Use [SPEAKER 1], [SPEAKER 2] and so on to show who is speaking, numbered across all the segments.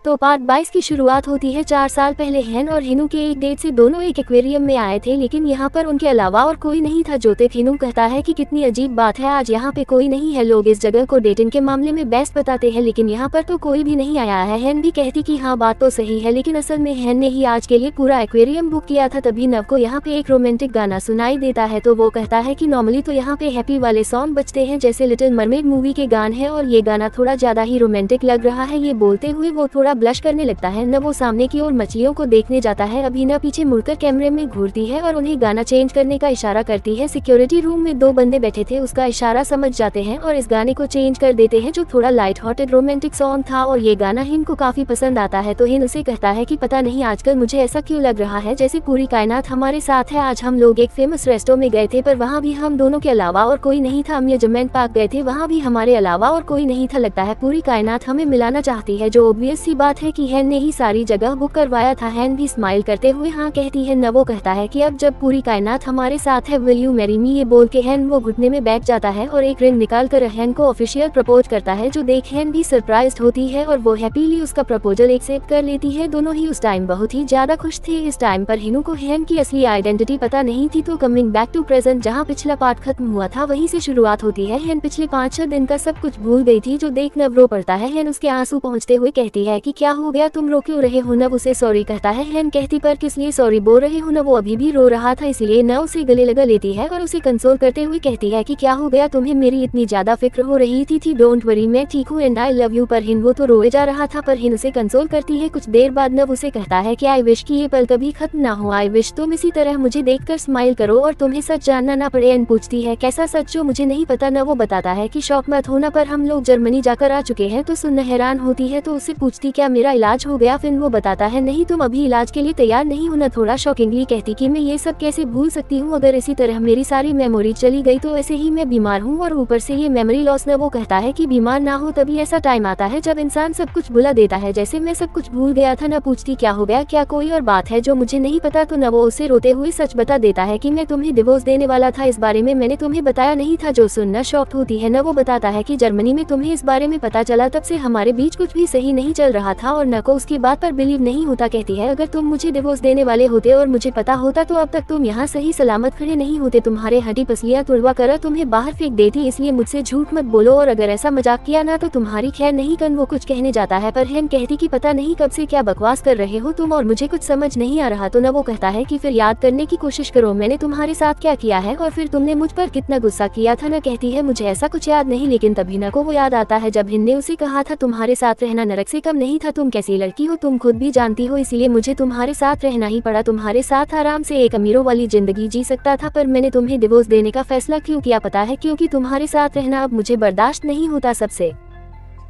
[SPEAKER 1] तो पार्ट 22 की शुरुआत होती है 4 साल पहले। हैन और हिनू के एक डेट से दोनों एक एक्वेरियम में आए थे, लेकिन यहाँ पर उनके अलावा और कोई नहीं था। जोतेक हिनू कहता है कि कितनी अजीब बात है, आज यहाँ पे कोई नहीं है। लोग इस जगह को डेटिंग के मामले में बेस्ट बताते हैं, लेकिन यहाँ पर तो कोई भी नहीं आया है। हैन भी कहती कि हाँ बात तो सही है, लेकिन असल में हैन ने ही आज के लिए पूरा एक्वेरियम बुक किया था। तभी नव को यहाँ पे एक रोमांटिक गाना सुनाई देता है, तो वो कहता है कि नॉर्मली तो यहाँ पे हैप्पी वाले सॉन्ग बजते हैं जैसे लिटिल मरमेड मूवी के गाने हैं, और ये गाना थोड़ा ज्यादा ही रोमांटिक लग रहा है। ये बोलते हुए वो थोड़ा ब्लश करने लगता है। न वो सामने की ओर मछलियों को देखने जाता है। अभी न पीछे मुड़कर कैमरे में घूरती है और उन्हें गाना चेंज करने का इशारा करती है। सिक्योरिटी रूम में 2 बंदे बैठे थे, उसका इशारा समझ जाते हैं और इस गाने को चेंज कर देते हैं, जो थोड़ा लाइट हार्टेड रोमांटिक सॉन्ग था। और ये गाना हिन को काफी पसंद आता है, तो हिन उसे कहता है कि पता नहीं आजकल मुझे ऐसा क्यों लग रहा है जैसे पूरी कायनात हमारे साथ है। आज हम लोग एक फेमस रेस्टोरेंट में गए थे, पर वहाँ भी हम दोनों के अलावा और कोई नहीं था। अम्यूजमेंट पार्क गए थे, वहाँ भी हमारे अलावा और कोई नहीं था। लगता है पूरी कायनात हमें मिलाना चाहती है। जो ऑब्वियस सी बात है कि हैन ने ही सारी जगह बुक करवाया था। हैन भी स्माइल करते हुए हाँ कहती है। नवो कहता है कि अब जब पूरी कायनात हमारे साथ है, विल यू मैरी मी। ये बोल के हैन वो घुटने में बैठ जाता है और एक रिंग निकाल कर हैन को ऑफिशियल प्रपोज करता है, जो देख हैन भी सरप्राइज्ड होती है और वो हैप्पीली उसका प्रपोजल एक्सेप्ट कर लेती है। दोनों ही उस टाइम बहुत ही ज्यादा खुश थे। इस टाइम पर हिनू को हैन की असली आइडेंटिटी पता नहीं थी। तो कमिंग बैक टू प्रेजेंट, जहाँ पिछला पार्ट खत्म हुआ था वहीं से शुरुआत होती है। हैन पिछले 5-6 दिन का सब कुछ भूल गई थी, जो देख नव रो पड़ता है। हैन उसके आंसू पहुँचते हुए कहती है कि क्या हो गया, तुम रो क्यों रहे हो। नव उसे सॉरी कहता है। हैन कहती पर किस लिए सॉरी बोल रहे हो। न वो अभी भी रो रहा था, इसलिए न उसे गले लगा लेती है और उसे कंसोल करते हुए कहती है कि क्या हो गया, तुम्हें मेरी इतनी ज्यादा फिक्र हो रही थी। डोंट वरी, मैं ठीक हूँ एंड आई लव यू। पर हिन वो तो रोए जा रहा था, पर हिन उसे कंसोल करती है। कुछ देर बाद नव उसे कहता है कि आई विश कि ये पल कभी खत्म ना हो। आई विश तुम इसी तरह मुझे देखकर स्माइल करो और तुम्हें सच जानना ना पड़े। एंड पूछती है कैसा सच, जो मुझे नहीं पता। न वो बताता है कि शौक मत होना, पर हम लोग जर्मनी जाकर आ चुके हैं। तो सुन हैरान होती है, तो उससे पूछती क्या मेरा इलाज हो गया। फिर वो बताता है नहीं, तुम अभी इलाज के लिए तैयार नहीं हो। न थोड़ा शॉकिंगली कहती कि मैं ये सब कैसे भूल सकती हूँ, अगर इसी तरह मेरी सारी मेमोरी चली गई तो ऐसे ही मैं बीमार हूँ और ऊपर से ये मेमोरी लॉस। न वो कहता है कि बीमार ना हो, तभी ऐसा टाइम आता है जब इंसान सब कुछ भुला देता है, जैसे मैं सब कुछ भूल गया था। न पूछती क्या हो गया, क्या कोई और बात है जो मुझे नहीं पता। तो न वो उसे रोते हुए सच बता देता है कि मैं तुम्हें डिवोर्स देने वाला था, इस बारे में मैंने तुम्हें बताया नहीं था। जो सुनना शॉक्ड होती है। न वो बताता है कि जर्मनी में तुम्हें इस बारे में पता चला, तब से हमारे बीच कुछ भी सही नहीं चल रहा था और न को उसकी बात पर बिलीव नहीं होता। कहती है अगर तुम मुझे डिवोर्स देने वाले होते और मुझे पता होता तो अब तक तुम यहाँ सही सलामत खड़े नहीं होते। तुम्हारे हड्डी पसलियाँ तुड़वा कर तुम्हें बाहर फेंक देती, इसलिए मुझसे झूठ मत बोलो और अगर ऐसा मजाक किया ना तो तुम्हारी खैर नहीं। कन वो कुछ कहने जाता है, पर हैन कहती कि पता नहीं कब से क्या बकवास कर रहे हो तुम और मुझे कुछ समझ नहीं आ रहा। तो न वो कहता है कि फिर याद करने की कोशिश करो, मैंने तुम्हारे साथ क्या किया है और फिर तुमने मुझ पर कितना गुस्सा किया था। न कहती है मुझे ऐसा कुछ याद नहीं, लेकिन तभी न को वो याद आता है जब हिन ने उसे कहा था तुम्हारे साथ रहना नरक से कम नहीं था। तुम कैसी लड़की हो तुम खुद भी जानती हो, इसलिए मुझे तुम्हारे साथ रहना ही पड़ा। तुम्हारे साथ आराम से एक अमीरों वाली जिंदगी जी सकता था, पर मैंने तुम्हें डिवोर्स देने का फैसला क्यों किया पता है, क्योंकि तुम्हारे साथ रहना अब मुझे बर्दाश्त नहीं होता। सबसे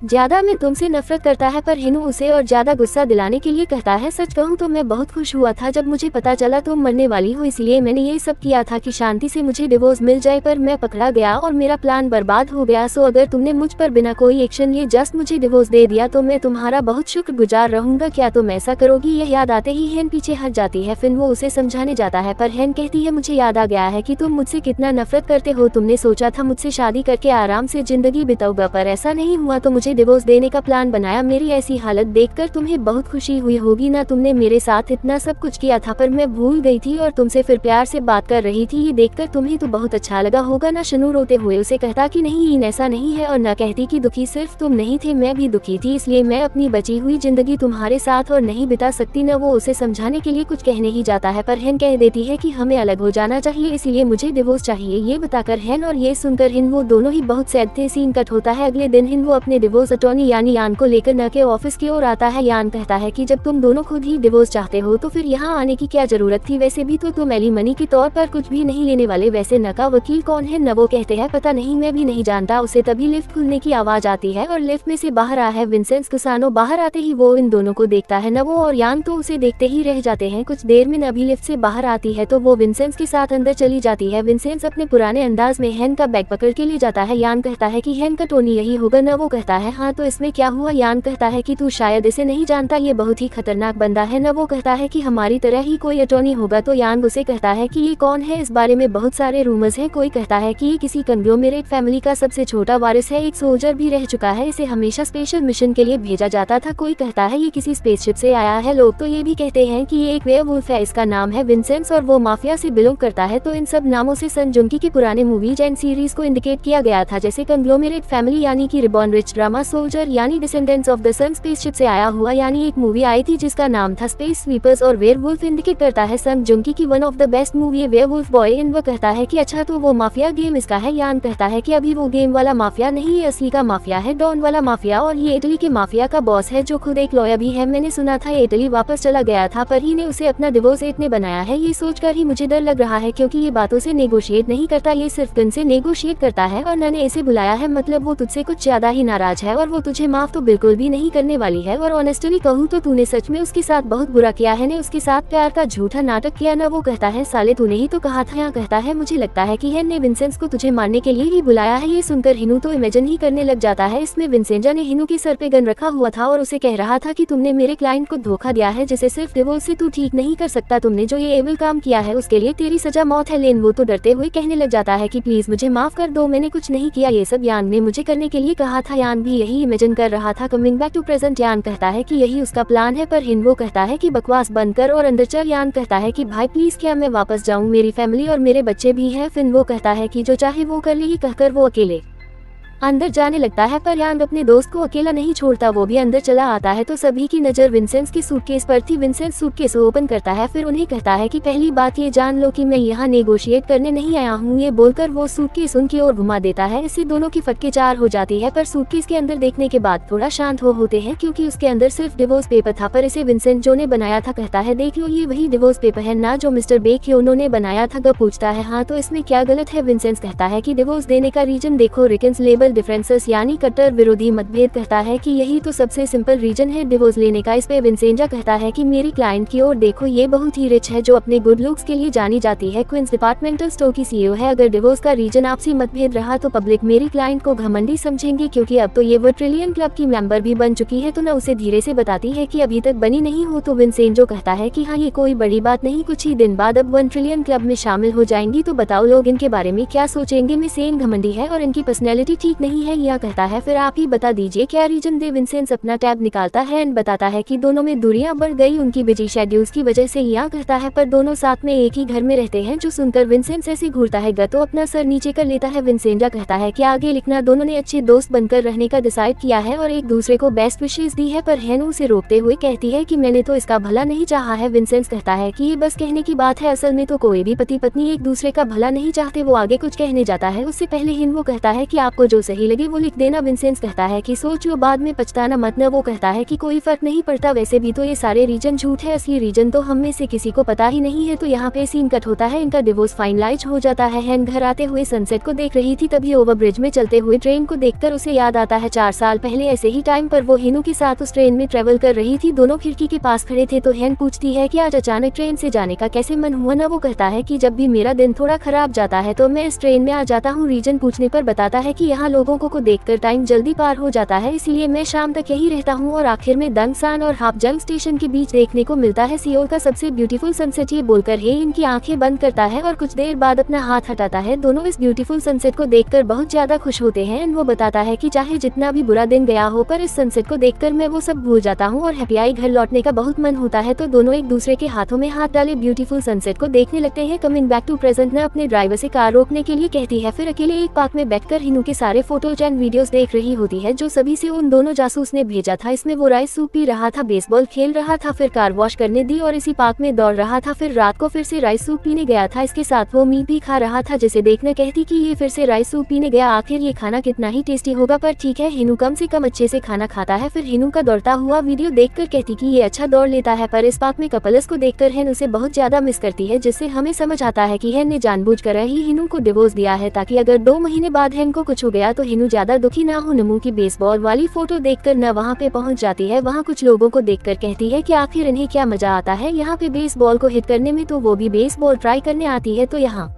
[SPEAKER 1] ज्यादा मैं तुमसे नफरत करता है। पर हिनू उसे और ज्यादा गुस्सा दिलाने के लिए कहता है सच कहूँ तो मैं बहुत खुश हुआ था जब मुझे पता चला तुम मरने वाली हो, इसलिए मैंने ये सब किया था कि शांति से मुझे डिवोर्स मिल जाए, पर मैं पकड़ा गया और मेरा प्लान बर्बाद हो गया। सो अगर तुमने मुझ पर बिना कोई एक्शन लिए जस्ट मुझे डिवोर्स दे दिया तो मैं तुम्हारा बहुत शुक्रगुजार रहूंगा। क्या तुम ऐसा करोगी। यह याद आते ही हैन पीछे हट जाती है। फिर वो उसे समझाने जाता है, पर हैन कहती है मुझे याद आ गया है कि तुम मुझसे कितना नफरत करते हो। तुमने सोचा था मुझसे शादी करके आराम से जिंदगी बिताओगा, पर ऐसा नहीं हुआ, तो मुझे डिवोर्स देने का प्लान बनाया। मेरी ऐसी हालत देखकर तुम्हें बहुत खुशी हुई होगी ना, तुमने मेरे साथ इतना सब कुछ किया था पर मैं भूल गई थी और तुमसे फिर प्यार से बात कर रही थी, ये देखकर तुम्हें तो बहुत अच्छा लगा होगा ना। शनू रोते हुए उसे कहता कि नहीं ऐसा नहीं है, और न कहती कि दुखी सिर्फ तुम नहीं थे मैं भी दुखी थी, इसलिए मैं अपनी बची हुई जिंदगी तुम्हारे साथ और नहीं बिता सकती। न वो उसे समझाने के लिए कुछ कहने ही जाता है, पर हैन कह देती है कि हमें अलग हो जाना चाहिए, इसलिए मुझे डिवोर्स चाहिए। ये बताकर हैन और ये सुनकर हिन वो दोनों ही बहुत सैड थे। सीन कट होता है अगले दिन। हिन वो अपने डिवोर्स अटॉर्नी यानी यान को लेकर न के ऑफिस की ओर आता है। यान कहता है कि जब तुम दोनों खुद ही डिवोर्स चाहते हो तो फिर यहाँ आने की क्या जरूरत थी, वैसे भी तो तुम एलिमनी के तौर पर कुछ भी नहीं लेने वाले। वैसे न का वकील कौन है। न वो कहते हैं पता नहीं मैं भी नहीं जानता। उसे तभी लिफ्ट खुलने की आवाज आती है और लिफ्ट में से बाहर आया है विंसेंट कुसानो। बाहर आते ही वो इन दोनों को देखता है। न वो और यान तो उसे देखते ही रह जाते हैं। कुछ देर में न भी लिफ्ट से बाहर आती है तो वो विंसेंट के साथ अंदर चली जाती है। विंसेंट अपने पुराने अंदाज में हैन का बैग पकड़ के ले जाता है। यान कहता है कि हैन का टोनी यही होगा। न वो कहता है है हाँ तो इसमें क्या हुआ। यान कहता है कि तू शायद इसे नहीं जानता, ये बहुत ही खतरनाक बंदा है न। वो कहता है कि हमारी तरह ही कोई अटॉर्नी होगा। तो यान उसे कहता है कि ये कौन है, इस बारे में बहुत सारे रूमर्स हैं। कोई कहता है कि ये किसी कंग्लोमेरेट फैमिली का सबसे छोटा वारिस है, एक सोल्जर भी रह चुका है, इसे हमेशा स्पेशल मिशन के लिए भेजा जाता था। कोई कहता है ये किसी स्पेसशिप से आया है। लोग तो ये भी कहते हैं कि ये एक वेयरवुल्फ है, इसका नाम है विंसेंस और वो माफिया से बिलोंग करता है। तो इन सब नामों से सन जुंकी के पुराने मूवीज एंड सीरीज को इंडिकेट किया गया था, जैसे कंग्लोमेरेट फैमिली यानी कि रिबॉर्न रिच ड्रामा, सोल्जर यानी descendants of the sun, spaceship से आया हुआ यानी एक मूवी आई थी जिसका नाम था स्पेस स्वीपर्स, और वेयरवुल्फ इंडिकेट करता है सन जुंकी की one of the best movie werewolf boy in. वो कहता है कि अच्छा तो वो माफिया गेम इसका है। यान कहता है कि अभी वो गेम वाला माफिया नहीं, ये असली का माफिया है, डॉन वाला माफिया, और ये इटली के माफिया का बॉस है जो खुद एक लॉयर भी है। मैंने सुना था ये इटली वापस चला गया था पर ही ने उसे अपना डिवोर्स एट ने बनाया है। ये सोचकर ही मुझे डर लग रहा है क्योंकि ये बातों से नेगोशिएट नहीं करता, ये सिर्फ गन से नेगोशिएट करता है और न ने इसे बुलाया है, मतलब वो तुझसे कुछ ज्यादा ही नाराज है और वो तुझे माफ तो बिल्कुल भी नहीं करने वाली है। और ऑनेस्टली कहूँ तो तूने सच में उसके साथ बहुत बुरा किया है, ने उसके साथ प्यार का झूठा नाटक किया ना। वो कहता है साले तूने ही तो कहा था। यहाँ कहता है मुझे लगता है कि हेन ने विंसेंस को तुझे मारने के लिए ही बुलाया है। ये सुनकर हिनू तो इमेजिन ही करने लग जाता है। इसमें विंसेंजा ने हिनू के सर पे गन रखा हुआ था और उसे कह रहा था कि तुमने मेरे क्लाइंट को धोखा दिया है, जिसे सिर्फ डिवोर्स से तू ठीक नहीं कर सकता। तुमने जो ये एविल काम किया है उसके लिए तेरी सजा मौत है। लेन वो तो डरते हुए कहने लग जाता है कि प्लीज मुझे माफ कर दो, मैंने कुछ नहीं किया, ये सब यान ने मुझे करने के लिए कहा था। यान भी यही इमेजिन कर रहा था। कमिंग बैक टू प्रेजेंट, यान कहता है कि यही उसका प्लान है पर हिन वो कहता है कि बकवास बंद कर और अंदर चल। यान कहता है कि भाई प्लीज क्या मैं वापस जाऊं, मेरी फैमिली और मेरे बच्चे भी हैं। फिर वो कहता है कि जो चाहे वो कर ले, ही कहकर वो अकेले अंदर जाने लगता है पर यान अपने दोस्त को अकेला नहीं छोड़ता, वो भी अंदर चला आता है। तो सभी की नजर विंसेंस की सूटकेस पर थी। विंसेंस सूटकेस ओपन करता है, फिर उन्हें कहता है कि पहली बात ये जान लो कि मैं यहाँ नेगोशिएट करने नहीं आया हूँ। ये बोलकर वो सूटकेस उनकी ओर घुमा देता है, इससे दोनों की फटके चार हो जाती है। पर सूटकेस के अंदर देखने के बाद थोड़ा शांत होते हैं क्योंकि उसके अंदर सिर्फ डिवोर्स पेपर था, पर इसे विंसेंट जो ने बनाया था कहता है देख लो ये वही डिवोर्स पेपर है ना जो मिस्टर बेक्योनो ने बनाया था। गप पूछता है हाँ तो इसमें क्या गलत है। विंसेंट कहता है कि डिवोर्स देने का रीजन देखो, रिकंसिलिएबल डिफरेंसेस यानी कट्टर विरोधी मतभेद। कहता है कि यही तो सबसे सिंपल रीजन है डिवोर्स लेने का। इस पे विंसेंजा कहता है कि मेरी क्लाइंट की ओर देखो, ये बहुत ही रिच है जो अपने गुड लुक्स के लिए जानी जाती है, क्वींस डिपार्टमेंटल स्टोर की सीईओ है। अगर डिवोर्स का रीजन आपसी मतभेद रहा तो पब्लिक मेरी क्लाइंट को घमंडी समझेंगे क्योंकि अब तो ये वो ट्रिलियन क्लब की मेंबर भी बन चुकी है। तो न उसे धीरे से बताती है कि अभी तक बनी नहीं हो। तो विंसेंजो कहता है कि हाँ ये कोई बड़ी बात नहीं, कुछ ही दिन बाद अब 1 ट्रिलियन क्लब में शामिल हो जाएंगी। तो बताओ लोग इनके बारे में क्या सोचेंगे, मैं सेम घमंडी है और इनकी पर्सनैलिटी ठीक नहीं है। यह कहता है फिर आप ही बता दीजिए क्या रीजन दे। विंसेंस अपना टैब निकालता है एंड बताता है कि दोनों में दूरियां बढ़ गई उनकी बिजी शेड्यूल्स की वजह से। यह कहता है पर दोनों साथ में एक ही घर में रहते हैं। जो सुनकर विंसेंस ऐसे घूरता है तो अपना सर नीचे कर लेता है। विंसेंजा कहता है कि आगे लिखना, दोनों ने अच्छे दोस्त बनकर रहने का डिसाइड किया है और एक दूसरे को बेस्ट विशेष दी है। पर हेन उसे रोकते हुए कहती है कि मैंने तो इसका भला नहीं चाहा है। विंसेंस कहता है कि ये बस कहने की बात है, असल में तो कोई भी पति पत्नी एक दूसरे का भला नहीं चाहते। वो आगे कुछ कहने जाता है उससे पहले हिन वो कहता है कि आपको जो सही लगे वो लिख देना। विंसेंस कहता है कि सोच लो बाद में पछताना मत। न वो कहता है कि कोई फर्क नहीं पड़ता, वैसे भी तो ये सारे रीजन झूठ है, असली रीजन तो हम में से किसी को पता ही नहीं है। तो यहाँ पे सीन कट होता है, इनका डिवोर्स फाइनलाइज हो जाता है। हैन घर आते हुए सनसेट को देख रही थी, तभी ओवरब्रिज में चलते हुए ट्रेन को देखकर उसे याद आता है 4 साल पहले ऐसे ही टाइम पर वो हिनू के साथ उस ट्रेन में ट्रेवल कर रही थी। दोनों खिड़की के पास खड़े थे। तो हैन पूछती है कि आज अचानक ट्रेन से जाने का कैसे मन हुआ। ना वो कहता है कि जब भी मेरा दिन थोड़ा खराब जाता है तो मैं इस ट्रेन में आ जाता हूँ। रीजन पूछने पर बताता है कि यहाँ लोगों को देखकर टाइम जल्दी पार हो जाता है, इसीलिए मैं शाम तक यही रहता हूँ। और आखिर में दंगसान और हापजंग स्टेशन के बीच देखने को मिलता है सियोल का सबसे ब्यूटीफुल सनसेट। ये बोलकर हे इनकी आंखें बंद करता है और कुछ देर बाद अपना हाथ हटाता है। दोनों इस ब्यूटीफुल सनसेट को देखकर बहुत ज्यादा खुश होते हैं। वो बताता है कि चाहे जितना भी बुरा दिन गया हो पर इस सनसेट को देखकर मैं वो सब भूल जाता हूँ और हैप्पी घर लौटने का बहुत मन होता है। तो दोनों एक दूसरे के हाथों में हाथ डाले ब्यूटीफुल सनसेट को देखने लगते हैं। कमिंग बैक टू प्रेजेंट, न अपने ड्राइवर से कार रोकने के लिए कहती है, फिर अकेले एक पार्क में बैठकर हिनू के सारे फोटोज एंड वीडियोस देख रही होती है जो सभी से उन दोनों जासूस ने भेजा था। इसमें वो राइस सूप पी रहा था, बेसबॉल खेल रहा था, फिर कार वॉश करने दी और इसी पार्क में दौड़ रहा था। फिर रात को फिर से राइस सूप पीने गया था, इसके साथ वो मीट भी खा रहा था, जिसे देखने कहती कि ये फिर से राइस सूप पीने गया, आखिर ये खाना कितना ही टेस्टी होगा। पर ठीक है, हिनू कम से कम अच्छे से खाना खाता है। फिर हिनू का दौड़ता हुआ वीडियो देखकर कहती कि ये अच्छा दौड़ लेता है। पर इस पार्क में कपल्स को देखकर हेन उसे बहुत ज्यादा मिस करती है, जिससे हमें समझ आता है कि हेन ने जानबूझकर ही हिनू को डिवोर्स दिया है ताकि अगर 2 महीने बाद हेन को कुछ हो गया तो हिनू ज्यादा दुखी ना हो। नमू की बेसबॉल वाली फोटो देखकर न वहाँ पे पहुँच जाती है। वहाँ कुछ लोगों को देखकर कहती है कि आखिर इन्हें क्या मजा आता है यहाँ पे बेसबॉल को हिट करने में, तो वो भी बेसबॉल ट्राई करने आती है। तो यहाँ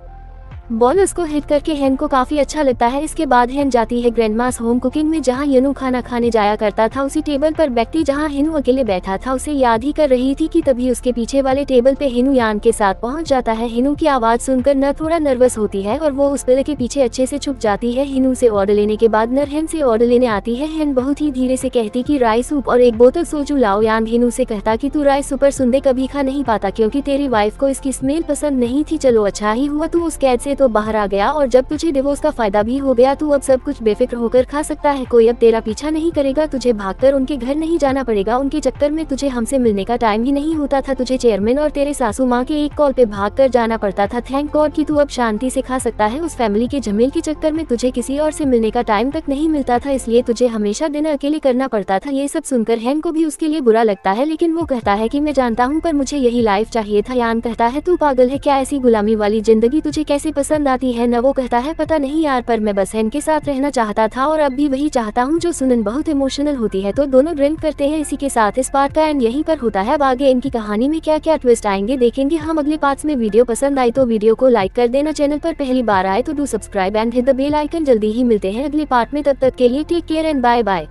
[SPEAKER 1] बॉल उसको हिट करके हेन को काफी अच्छा लगता है। इसके बाद हेन जाती है ग्रैंडमास होम कुकिंग में, जहाँ यनु खाना खाने जाया करता था। उसी टेबल पर बैठती जहाँ हिनु अकेले बैठा था, उसे याद ही कर रही थी कि तभी उसके पीछे वाले टेबल पे हिनु यान के साथ पहुंच जाता है। हिनु की आवाज सुनकर नर थोड़ा नर्वस होती है और वो उस पिलर के पीछे अच्छे से छुप जाती है। हिनु से ऑर्डर लेने के बाद नर हेन से ऑर्डर लेने आती है। हेन बहुत ही धीरे से कहती कि राइस सूप और एक बोतल सोजू लाओ। यान हिनु से कहता कि तू राइस सुपर सुंदे कभी खा नहीं पाता क्योंकि तेरी वाइफ को इसकी स्मेल पसंद नहीं थी। चलो अच्छा ही हुआ तू उस कैद से तो बाहर आ गया, और जब तुझे डिवोर्स का फायदा भी हो गया तू अब सब कुछ बेफिक्र होकर खा सकता है। कोई अब तेरा पीछा नहीं करेगा, तुझे भागकर उनके घर नहीं जाना पड़ेगा। उनके चक्कर में तुझे हमसे मिलने का टाइम ही नहीं होता था, तुझे चेयरमैन और तेरे सासू माँ के एक कॉल पे भागकर जाना पड़ता था। थैंक गॉड कि तू अब शांति से खा सकता है। उस फैमिली के झमेल के चक्कर में तुझे किसी और से मिलने का टाइम तक नहीं मिलता था, इसलिए तुझे हमेशा डिनर अकेले करना पड़ता था। ये सब सुनकर हेन को भी उसके लिए बुरा लगता है, लेकिन वो कहता है कि मैं जानता हूँ पर मुझे यही लाइफ चाहिए था। यान कहता है तू पागल है क्या, ऐसी गुलामी वाली जिंदगी तुझे कैसे पसंद आती है। न वो कहता है पता नहीं यार, पर मैं बस हेन के साथ रहना चाहता था और अब भी वही चाहता हूँ। जो सुनन बहुत इमोशनल होती है तो दोनों ड्रिंक करते हैं। इसी के साथ इस पार्ट का एंड यहीं पर होता है। अब आगे इनकी कहानी में क्या क्या ट्विस्ट आएंगे देखेंगे हम अगले पार्ट्स में। वीडियो पसंद आई तो वीडियो को लाइक कर देना, चैनल पर पहली बार आए तो do subscribe and hit the bell icon. जल्दी ही मिलते हैं अगले पार्ट में, तब तक के लिए take care and bye bye.